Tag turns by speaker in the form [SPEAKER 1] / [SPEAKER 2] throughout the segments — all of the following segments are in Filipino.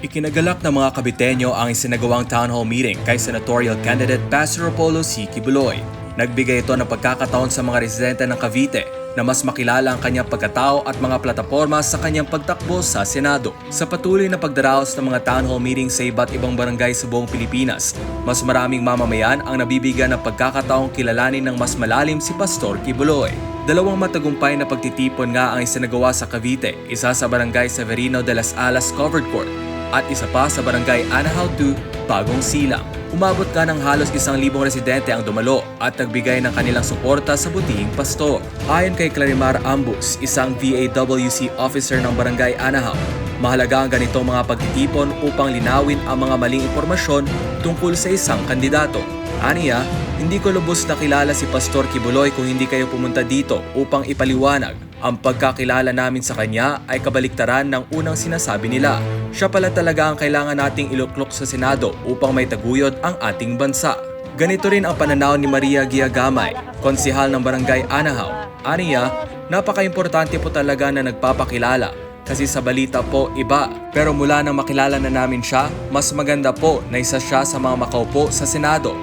[SPEAKER 1] Ikinagalak ng mga Caviteño ang isinagawang town hall meeting kay senatorial candidate Pastor Apollo C. Quiboloy. Nagbigay ito ng pagkakataon sa mga residente ng Cavite na mas makilala ang kanyang pagkatao at mga plataporma sa kanyang pagtakbo sa Senado. Sa patuloy na pagdaraos ng mga town hall meeting sa iba't ibang barangay sa buong Pilipinas, mas maraming mamamayan ang nabibigyan ng pagkakataong kilalanin ng mas malalim si Pastor Quiboloy. Dalawang matagumpay na pagtitipon nga ang isinagawa sa Cavite, isa sa barangay Severino de las Alas Covered Court at isa pa sa barangay Anahaw 2, Bagong Silang. Umabot ka ng halos 1,000 residente ang dumalo at nagbigay ng kanilang suporta sa butihing pastor. Ayon kay Clarimar Ambus, isang VAWC officer ng barangay Anahaw, mahalaga ang ganitong mga pagtitipon upang linawin ang mga maling impormasyon tungkol sa isang kandidato. Aniya, hindi ko lubos na kilala si Pastor Quiboloy kung hindi kayo pumunta dito upang ipaliwanag. Ang pagkakilala namin sa kanya ay kabaliktaran ng unang sinasabi nila. Siya pala talaga ang kailangan nating iluklok sa Senado upang may taguyod ang ating bansa. Ganito rin ang pananaw ni Maria Giagamay, konsihal ng barangay Anahaw. Aniya, napaka-importante po talaga na nagpapakilala. Kasi sa balita po iba, pero mula nang makilala na namin siya, mas maganda po na isa siya sa mga makaupo sa Senado.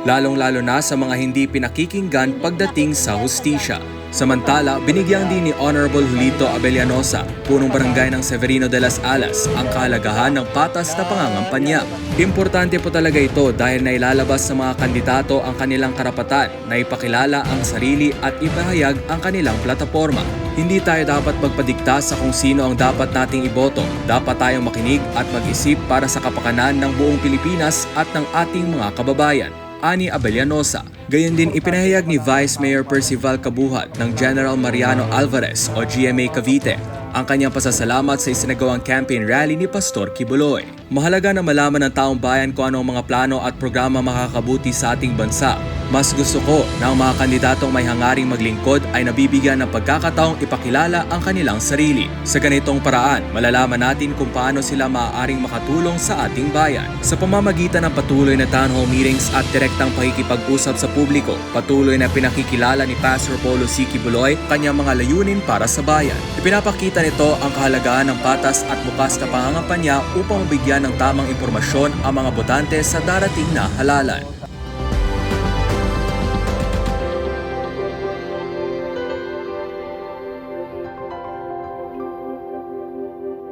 [SPEAKER 1] Lalong-lalo na sa mga hindi pinakikinggan pagdating sa hustisya. Samantala, binigyan din ni Honorable Julito Abellanosa, punong barangay ng Severino de las Alas, ang kahalagahan ng patas na pangangampanya. Importante po talaga ito dahil nailalabas sa mga kandidato ang kanilang karapatan na ipakilala ang sarili at ipahayag ang kanilang plataporma. Hindi tayo dapat magpadikta sa kung sino ang dapat nating iboto. Dapat tayong makinig at mag-isip para sa kapakanan ng buong Pilipinas at ng ating mga kababayan. Ani Abellanosa. Gayon din ipinahayag ni Vice Mayor Percival Kabuhat ng General Mariano Alvarez o GMA Cavite ang kanyang pasasalamat sa isinagawang campaign rally ni Pastor Quiboloy. Mahalaga na malaman ng taong bayan kung ano ang mga plano at programa makakabuti sa ating bansa. Mas gusto ko na ang mga kandidatong may hangaring maglingkod ay nabibigyan ng pagkakataong ipakilala ang kanilang sarili. Sa ganitong paraan, malalaman natin kung paano sila maaaring makatulong sa ating bayan. Sa pamamagitan ng patuloy na town hall meetings at direktang pakikipag-usap sa publiko, patuloy na pinakikilala ni Pastor Apollo C. Quiboloy kanyang mga layunin para sa bayan. Ipinapakita nito ang kahalagahan ng patas at bukas na pangangampanya upang mabigyan ng tamang impormasyon ang mga botante sa darating na halalan.